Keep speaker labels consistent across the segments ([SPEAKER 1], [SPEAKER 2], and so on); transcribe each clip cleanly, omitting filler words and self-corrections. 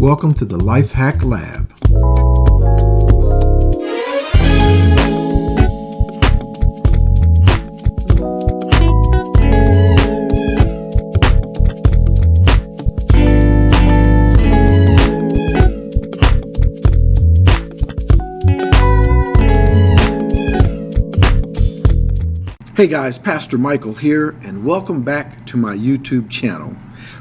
[SPEAKER 1] Welcome to the Life Hack Lab. Hey guys, Pastor Michael here, and welcome back to my YouTube channel,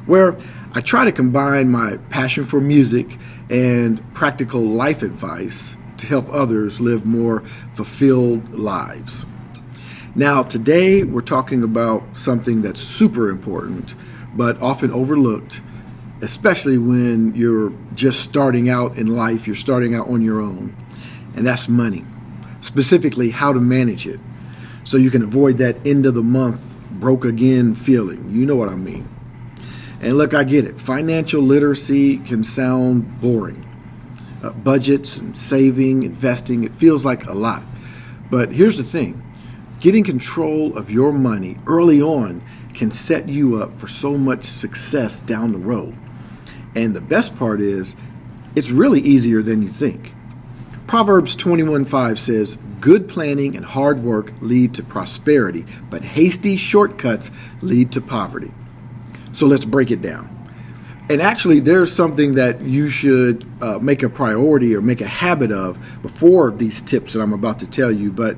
[SPEAKER 1] where I try to combine my passion for music and practical life advice to help others live more fulfilled lives. Now, today we're talking about something that's super important, but often overlooked, especially when you're just starting out in life, you're starting out on your own, and that's money, specifically how to manage it, so you can avoid that end of the month broke again feeling. You know what I mean. And look, I get it. Financial literacy can sound boring. Budgets and saving, investing, it feels like a lot. But here's the thing. Getting control of your money early on can set you up for so much success down the road. And the best part is, it's really easier than you think. Proverbs 21:5 says, "Good planning and hard work lead to prosperity, but hasty shortcuts lead to poverty." So let's break it down. And actually, there's something that you should make a priority or make a habit of before these tips that I'm about to tell you, but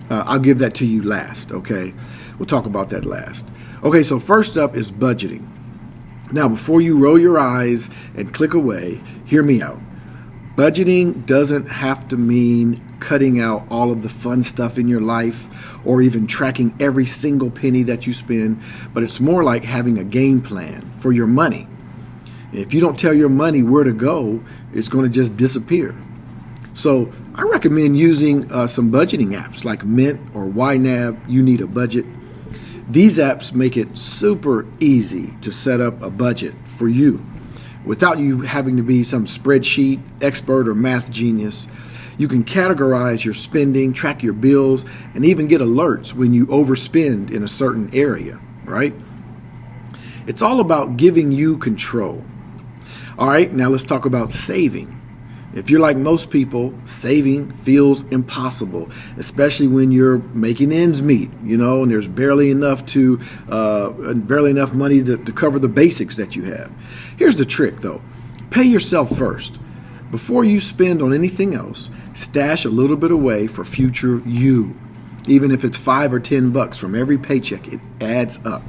[SPEAKER 1] I'll give that to you last, okay? We'll talk about that last. Okay, so first up is budgeting. Now, before you roll your eyes and click away, hear me out. Budgeting doesn't have to mean cutting out all of the fun stuff in your life or even tracking every single penny that you spend, but it's more like having a game plan for your money. If you don't tell your money where to go, it's going to just disappear. So I recommend using some budgeting apps like Mint or YNAB. You Need a Budget. These apps make it super easy to set up a budget for you without you having to be some spreadsheet expert or math genius. You can categorize your spending, track your bills, and even get alerts when you overspend in a certain area, right? It's all about giving you control. All right, now let's talk about saving. If you're like most people, saving feels impossible, especially when you're making ends meet, and there's barely enough money to cover the basics that you have. Here's the trick, though. Pay yourself first. Before you spend on anything else, stash a little bit away for future you. Even if it's $5 or $10 from every paycheck, it adds up.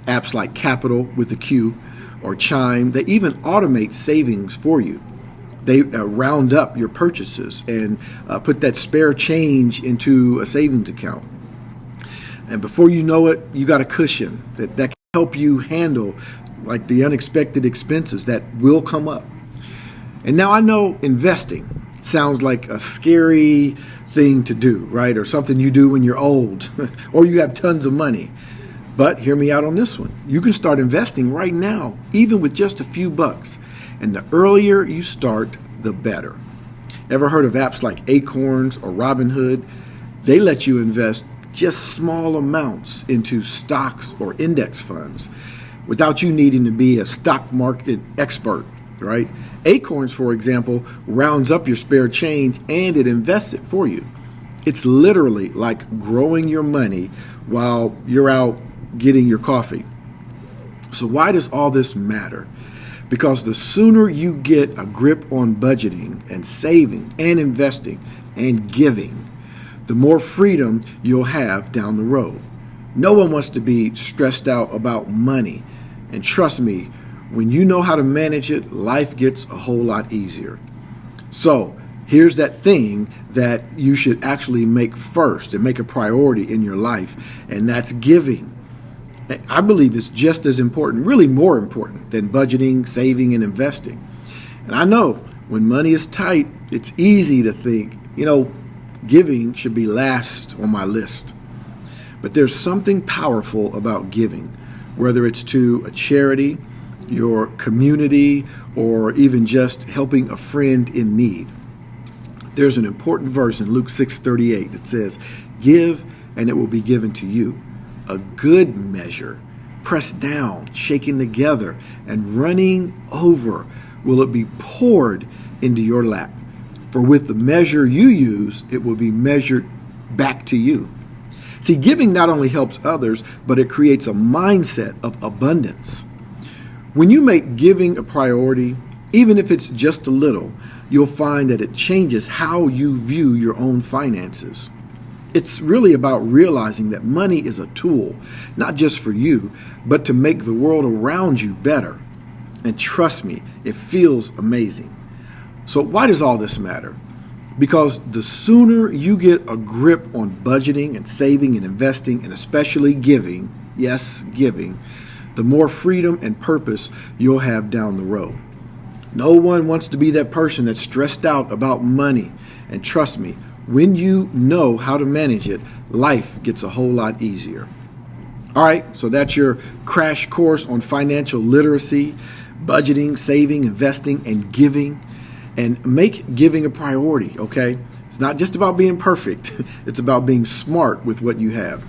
[SPEAKER 1] Apps like Capital with a Q or Chime, they even automate savings for you. They round up your purchases and put that spare change into a savings account. And before you know it, you got a cushion that can help you handle like the unexpected expenses that will come up. And now I know investing sounds like a scary thing to do, right? Or something you do when you're old or you have tons of money. But hear me out on this one. You can start investing right now, even with just a few bucks. And the earlier you start, the better. Ever heard of apps like Acorns or Robinhood? They let you invest just small amounts into stocks or index funds without you needing to be a stock market expert, right? Acorns, for example, rounds up your spare change and it invests it for you. It's literally like growing your money while you're out getting your coffee. So why does all this matter? Because the sooner you get a grip on budgeting and saving and investing and giving, the more freedom you'll have down the road. No one wants to be stressed out about money. And trust me, when you know how to manage it, life gets a whole lot easier. So here's that thing that you should actually make first and make a priority in your life, and that's giving. I believe it's just as important, really more important than budgeting, saving, and investing. And I know when money is tight, it's easy to think, giving should be last on my list. But there's something powerful about giving, whether it's to a charity, your community, or even just helping a friend in need. There's an important verse in Luke 6:38 that says, "Give, and it will be given to you. A good measure, pressed down, shaken together, and running over, will it be poured into your lap. For with the measure you use, it will be measured back to you. See, giving not only helps others, but it creates a mindset of abundance. When you make giving a priority, even if it's just a little, you'll find that it changes how you view your own finances. It's really about realizing that money is a tool, not just for you, but to make the world around you better. And trust me, it feels amazing. So why does all this matter? Because the sooner you get a grip on budgeting and saving and investing, and especially giving, yes, giving, the more freedom and purpose you'll have down the road. No one wants to be that person that's stressed out about money. And trust me, when you know how to manage it, life gets a whole lot easier. All right, so that's your crash course on financial literacy, budgeting, saving, investing, and giving. And make giving a priority, okay? It's not just about being perfect. It's about being smart with what you have.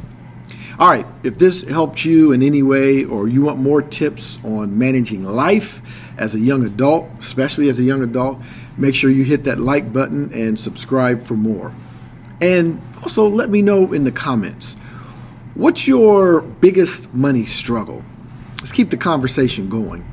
[SPEAKER 1] All right, if this helped you in any way, or you want more tips on managing life as a young adult, especially as a young adult, make sure you hit that like button and subscribe for more. And also let me know in the comments, what's your biggest money struggle? Let's keep the conversation going.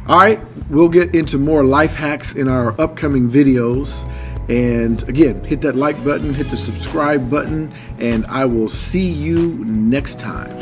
[SPEAKER 1] All right, we'll get into more life hacks in our upcoming videos. And again, hit that like button, hit the subscribe button, and I will see you next time.